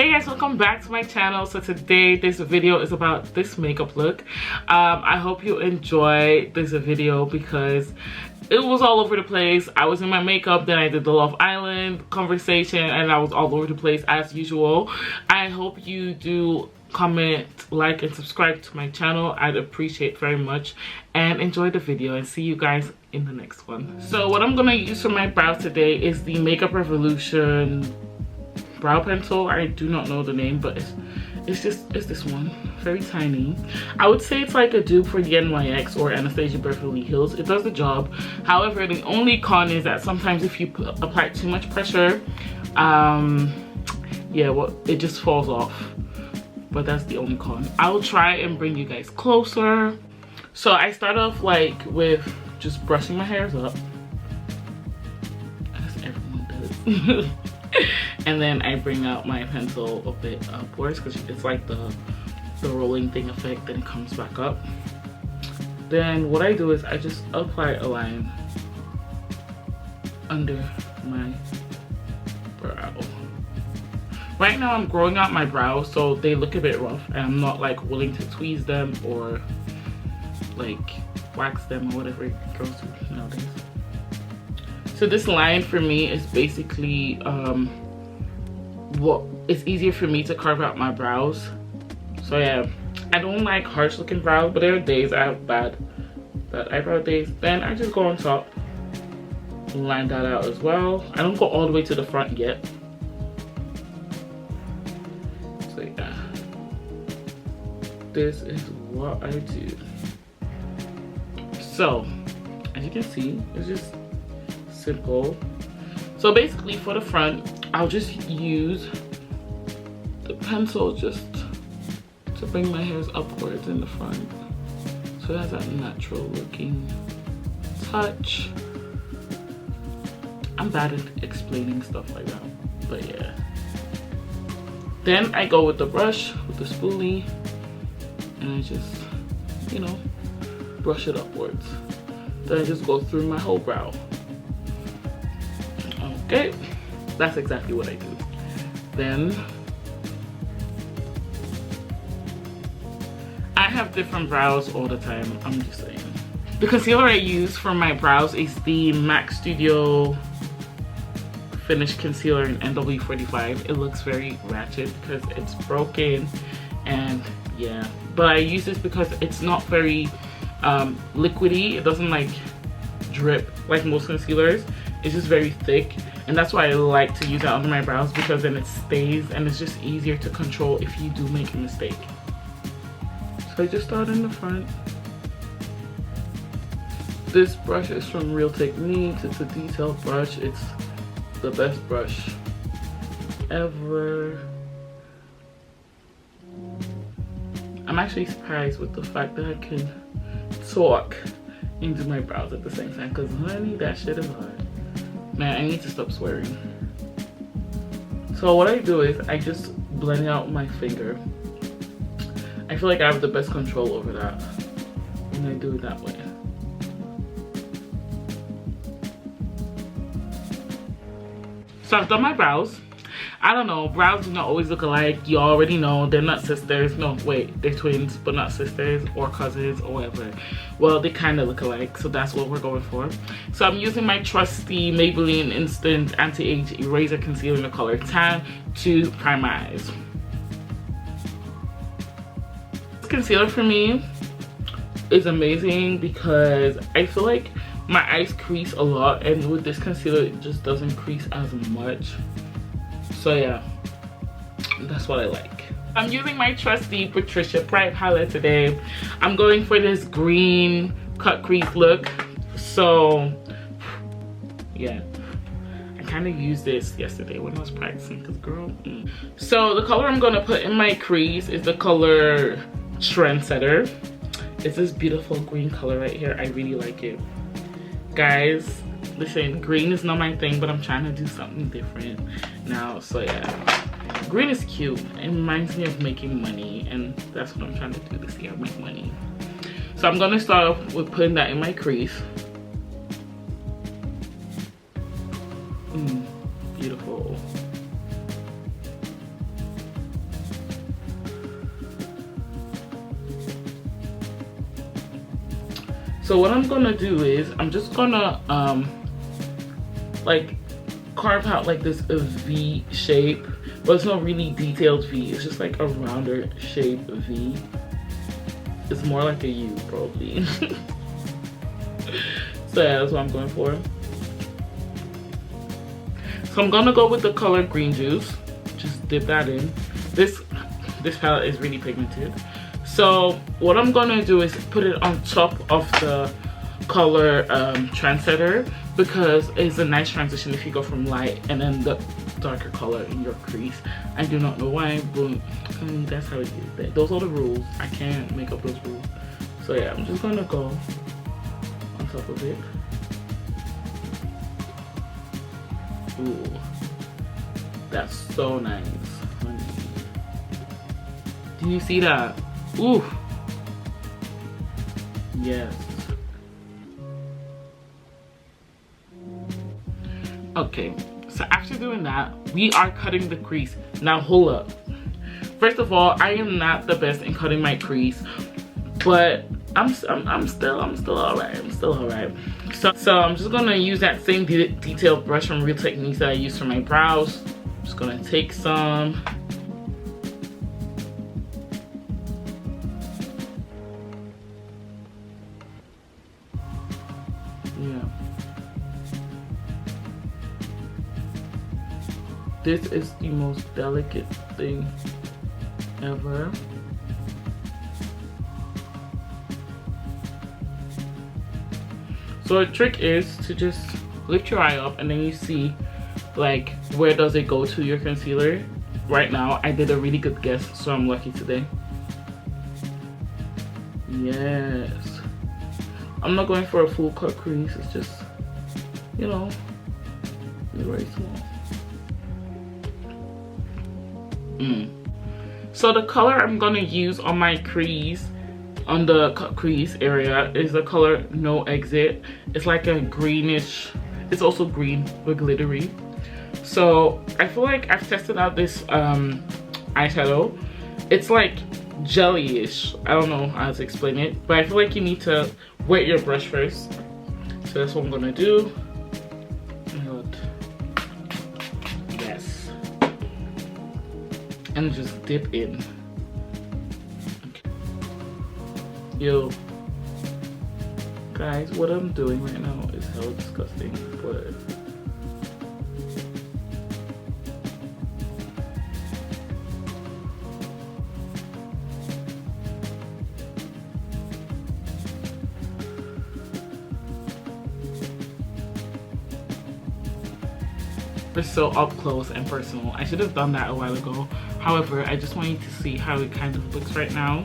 Hey guys, welcome back to my channel. So today this video is about this makeup look. I hope you enjoy this video because it was all over the place. I was in my makeup, then I did the Love Island conversation, and I was all over the place as usual. I hope you do comment, like, and subscribe to my channel. I'd appreciate very much, and enjoy the video, and see you guys in the next one. So what I'm gonna use for my brows today is the Makeup Revolution brow pencil. I do not know the name, but it's this one, very tiny. I would say it's like a dupe for the NYX or Anastasia Beverly Hills. It does the job. However, the only con is that sometimes if you apply too much pressure, yeah, well, it just falls off. But that's the only con. I'll try and bring you guys closer. So I start off like with just brushing my hairs up, as everyone does. And then I bring out my pencil a bit upwards because it's like the rolling thing effect, then it comes back up. Then what I do is I just apply a line under my brow. Right now I'm growing out my brows, so they look a bit rough, and I'm not like willing to tweeze them or like wax them or whatever it goes to nowadays. So this line for me is basically what it's easier for me to carve out my brows. So yeah, I don't like harsh looking brows, but there are days I have bad eyebrow days. Then I just go on top, line that out as well. I don't go all the way to the front yet. So yeah, this is what I do. So as you can see, it's just simple. So basically for the front, I'll just use the pencil just to bring my hairs upwards in the front, so it has that natural looking touch. I'm bad at explaining stuff like that, but yeah. Then I go with the brush, with the spoolie, and I just, you know, brush it upwards. Then I just go through my whole brow. Okay, that's exactly what I do. Then I have different brows all the time, I'm just saying. The concealer I use for my brows is the MAC Studio Finish Concealer in NW45. It looks very ratchet because it's broken, and yeah, but I use this because it's not very liquidy. It doesn't like drip like most concealers. It's just very thick, and that's why I like to use it under my brows, because then it stays and it's just easier to control if you do make a mistake. So I just start in the front. This brush is from Real Techniques. It's a detailed brush. It's the best brush ever. I'm actually surprised with the fact that I can talk and do my brows at the same time, because honey, that shit is hard. Man, I need to stop swearing. So what I do is I just blend out my finger. I feel like I have the best control over that when I do it that way. So I've done my brows. I don't know, brows do not always look alike. You already know they're not sisters. No, wait, they're twins, but not sisters or cousins or whatever. Well, they kind of look alike, so that's what we're going for. So I'm using my trusty Maybelline Instant Anti-Age Eraser Concealer in the color Tan to prime my eyes. This concealer for me is amazing because I feel like my eyes crease a lot, and with this concealer it just doesn't crease as much. So yeah, that's what I like. I'm using my trusty Patricia Bright palette today. I'm going for this green cut crease look. So yeah, I kind of used this yesterday when I was practicing, because girl. So the color I'm gonna put in my crease is the color Trendsetter. It's this beautiful green color right here. I really like it. Guys, listen, green is not my thing, but I'm trying to do something different now. So yeah, green is cute. It reminds me of making money, and that's what I'm trying to do this year, make money. So I'm gonna start off with putting that in my crease. Beautiful. So what I'm gonna do is I'm just gonna like carve out like this V shape, but it's not really detailed V. It's just like a rounder shape V. It's more like a U probably. So yeah, that's what I'm going for. So I'm gonna go with the color green juice. Just dip that in. This palette is really pigmented. So what I'm gonna do is put it on top of the color Trendsetter, because it's a nice transition if you go from light and then the darker color in your crease. I do not know why, but I mean, that's how it is. Those are the rules. I can't make up those rules. So yeah, I'm just gonna go on top of it. Ooh, that's so nice, honey. Do you see that? Ooh, yes. Okay, so after doing that, we are cutting the crease. Now hold up. First of all, I am not the best in cutting my crease, but I'm still alright. I'm still alright. So I'm just gonna use that same detailed brush from Real Techniques that I use for my brows. I'm just gonna take some. Yeah. This is the most delicate thing ever. So the trick is to just lift your eye up and then you see like where does it go to your concealer. Right now I did a really good guess, so I'm lucky today. Yes. I'm not going for a full cut crease, it's just, you know, very small. So the color I'm gonna use on my crease, on the cut crease area, is the color No Exit. It's like a greenish, it's also green but glittery. So I feel like I've tested out this eyeshadow. It's like jelly-ish. I don't know how to explain it, but I feel like you need to wet your brush first. So that's what I'm gonna do. Yes. And just dip in. Okay. Yo, guys, what I'm doing right now is hella disgusting, but it's so up close and personal. I should have done that a while ago. However, I just want you to see how it kind of looks right now.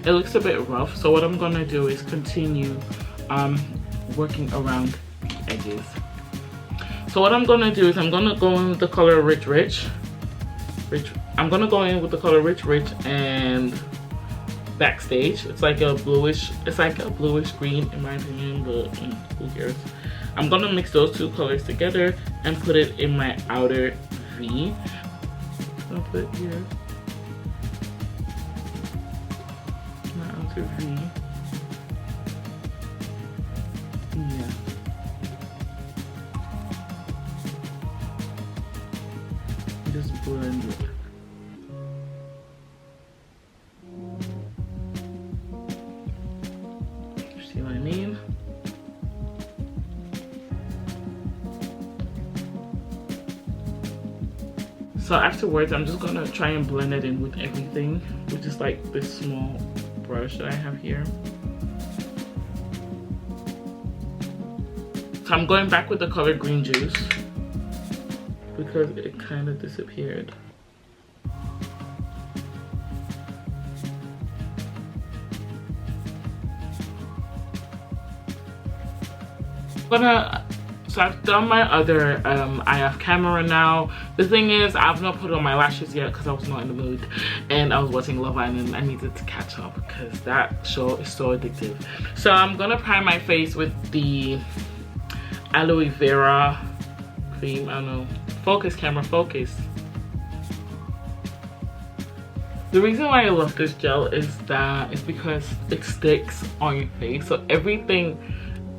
It looks a bit rough, so what I'm gonna do is continue working around the edges. So what I'm gonna do is I'm gonna go in with the color Rich. I'm gonna go in with the color Rich and Backstage. It's like a bluish green in my opinion, but who cares. I'm gonna mix those two colors together and put it in my outer V. I'll put it here. My outer V. Yeah. Just blend it. See what I mean? So afterwards, I'm just gonna try and blend it in with everything, with just like this small brush that I have here. So I'm going back with the color Green Juice because it kind of disappeared. So I've done my other eye off camera now. The thing is, I've not put on my lashes yet because I was not in the mood, and I was watching Love Island and I needed to catch up because that show is so addictive. So I'm gonna prime my face with the aloe vera cream. I don't know. Focus, camera, focus. The reason why I love this gel is that it's because it sticks on your face, so everything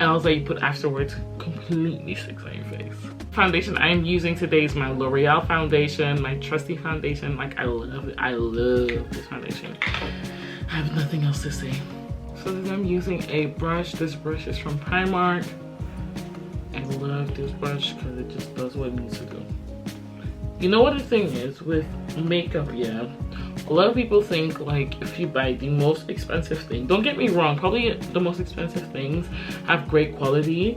else that you put afterwards completely sticks on your face. Foundation I'm using today is my L'Oreal foundation, my trusty foundation. Like, I love it. I love this foundation. I have nothing else to say. So then I'm using a brush. This brush is from Primark. I love this brush because it just does what it needs to do. You know what the thing is with makeup, yeah? A lot of people think, like, if you buy the most expensive thing, don't get me wrong, probably the most expensive things have great quality,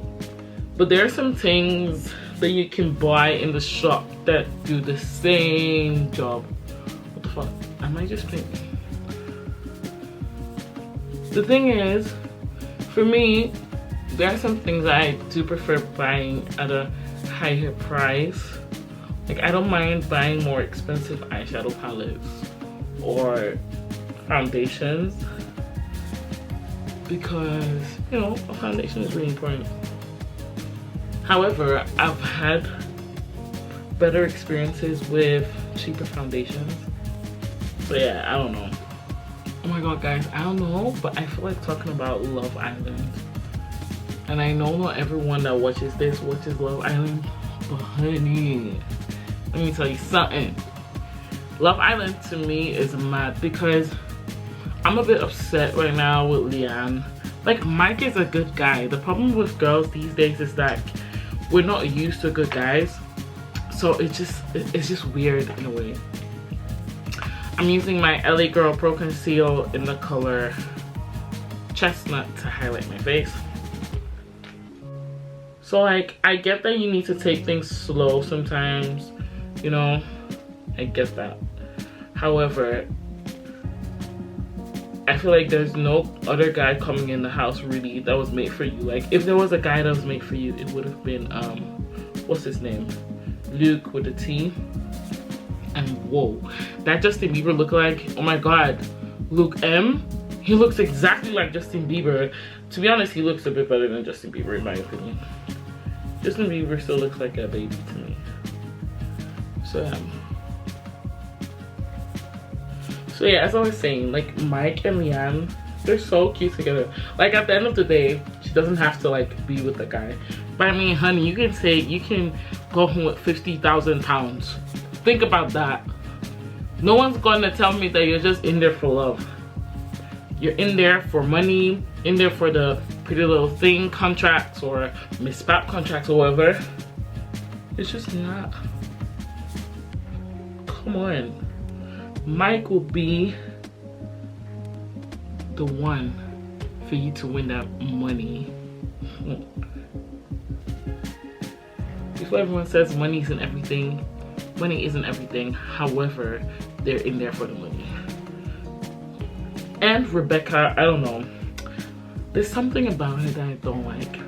but there are some things that you can buy in the shop that do the same job. What the fuck? Am I just playing? The thing is, for me, there are some things that I do prefer buying at a higher price. Like, I don't mind buying more expensive eyeshadow palettes or foundations because, you know, a foundation is really important. However, I've had better experiences with cheaper foundations. So yeah, I don't know. Oh my god, guys, I don't know, but I feel like talking about Love Island. And I know not everyone that watches this watches Love Island, but honey, let me tell you something. Love Island to me is mad because I'm a bit upset right now with Leanne. Like, Mike is a good guy. The problem with girls these days is that we're not used to good guys. So it's just weird in a way. I'm using my LA Girl Pro Conceal in the color Chestnut to highlight my face. So, like, I get that you need to take things slow sometimes, you know, I get that. However, I feel like there's no other guy coming in the house really that was made for you. Like, if there was a guy that was made for you, it would have been, what's his name? Luke with a T. And whoa, that Justin Bieber lookalike, oh my god, Luke M, he looks exactly like Justin Bieber. To be honest, he looks a bit better than Justin Bieber in my opinion. Justin Bieber still looks like a baby to me. So yeah, as I was saying, like, Mike and Leanne, they're so cute together. Like, at the end of the day, she doesn't have to, like, be with the guy. But I mean, honey, you can go home with 50,000 pounds. Think about that. No one's gonna tell me that you're just in there for love. You're in there for money, in there for the Pretty Little Thing contracts or Miss Pap contracts or whatever. It's just not. Come on. Mike will be the one for you to win that money. Before everyone says money isn't everything, money isn't everything. However, they're in there for the money. And Rebecca, I don't know. There's something about her that I don't like.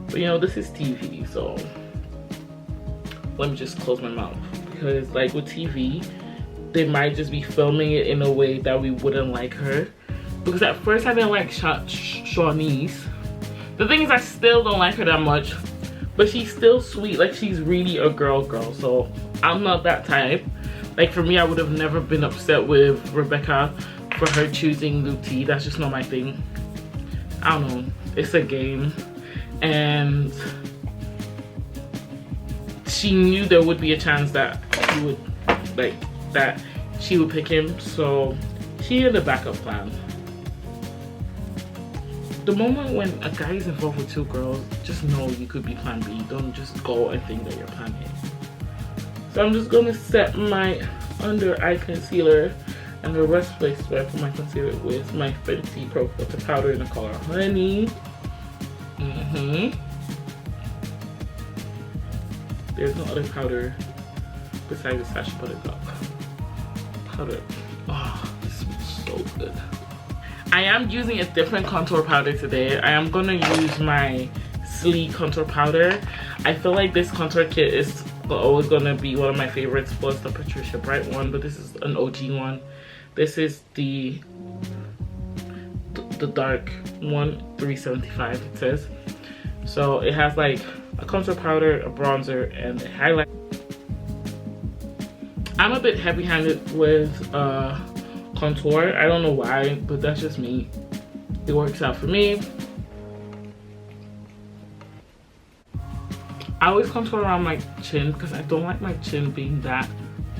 But you know, this is TV, so let me just close my mouth. Because like with TV, they might just be filming it in a way that we wouldn't like her. Because at first I didn't like Shawnee's. The thing is, I still don't like her that much. But she's still sweet. Like, she's really a girl. So I'm not that type. Like, for me, I would have never been upset with Rebecca for her choosing Luke T. That's just not my thing. I don't know. It's a game. And she knew there would be a chance that he would, like, that she would pick him. So she had a backup plan. The moment when a guy is involved with two girls, just know you could be plan B. Don't just go and think that you're plan A. So I'm just gonna set my under eye concealer, and the rest place where I put my concealer with my Fenty Pro Filter powder in the color Honey. There's no other powder besides the Sacha Buttercup powder. Oh, this smells so good. I am using a different contour powder today. I am gonna use my Sleek contour powder. I feel like this contour kit is always gonna be one of my favorites, plus the Patricia Bright one, but this is an OG one. This is the dark one, 375 it says. So it has like a contour powder, a bronzer, and a highlight. I'm a bit heavy-handed with contour. I don't know why, but that's just me. It works out for me. I always contour around my chin because I don't like my chin being that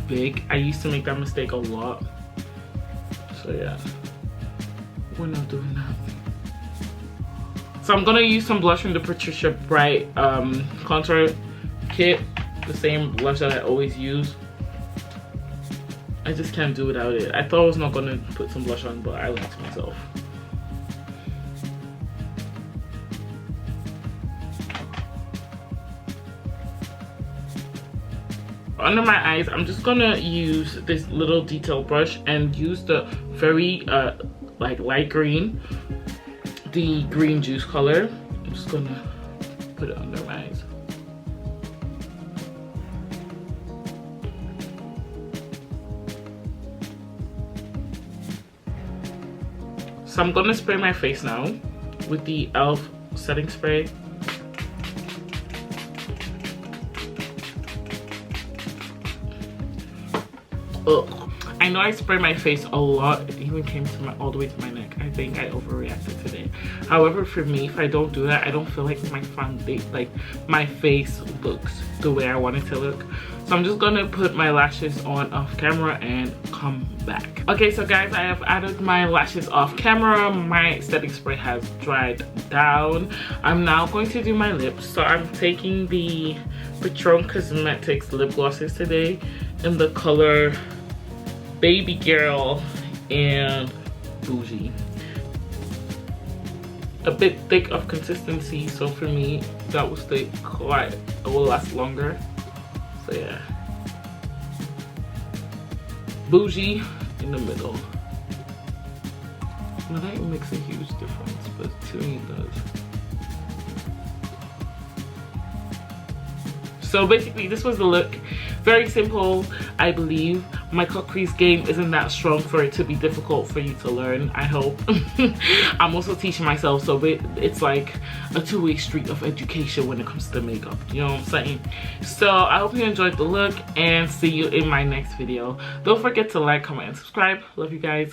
big. I used to make that mistake a lot. So yeah, we're not doing that. So I'm gonna use some blush from the Patricia Bright contour kit, the same blush that I always use. I just can't do without it. I thought I was not gonna put some blush on, but I lied to myself. Under my eyes, I'm just gonna use this little detail brush and use the very like light green, the green juice color. I'm just gonna put it under my eyes. So I'm gonna spray my face now with the e.l.f. setting spray. Ugh. I know I spray my face a lot. It even came to all the way to my neck. I think I overreacted today. However, for me, if I don't do that, I don't feel like my face looks the way I want it to look. So I'm just gonna put my lashes on off camera and come back. Okay, so guys, I have added my lashes off camera. My setting spray has dried down. I'm now going to do my lips. So I'm taking the Patron Cosmetics lip glosses today in the color Baby Girl and Bougie. A bit thick of consistency, so for me that will stay quite, it will last longer. So yeah, Bougie in the middle. Now that makes a huge difference, but to me it does. So basically this was the look. Very simple, I believe. My cut crease game isn't that strong for it to be difficult for you to learn, I hope. I'm also teaching myself, so it's like a two-way street of education when it comes to makeup, you know what I'm saying? So I hope you enjoyed the look and see you in my next video. Don't forget to like, comment, and subscribe. Love you guys.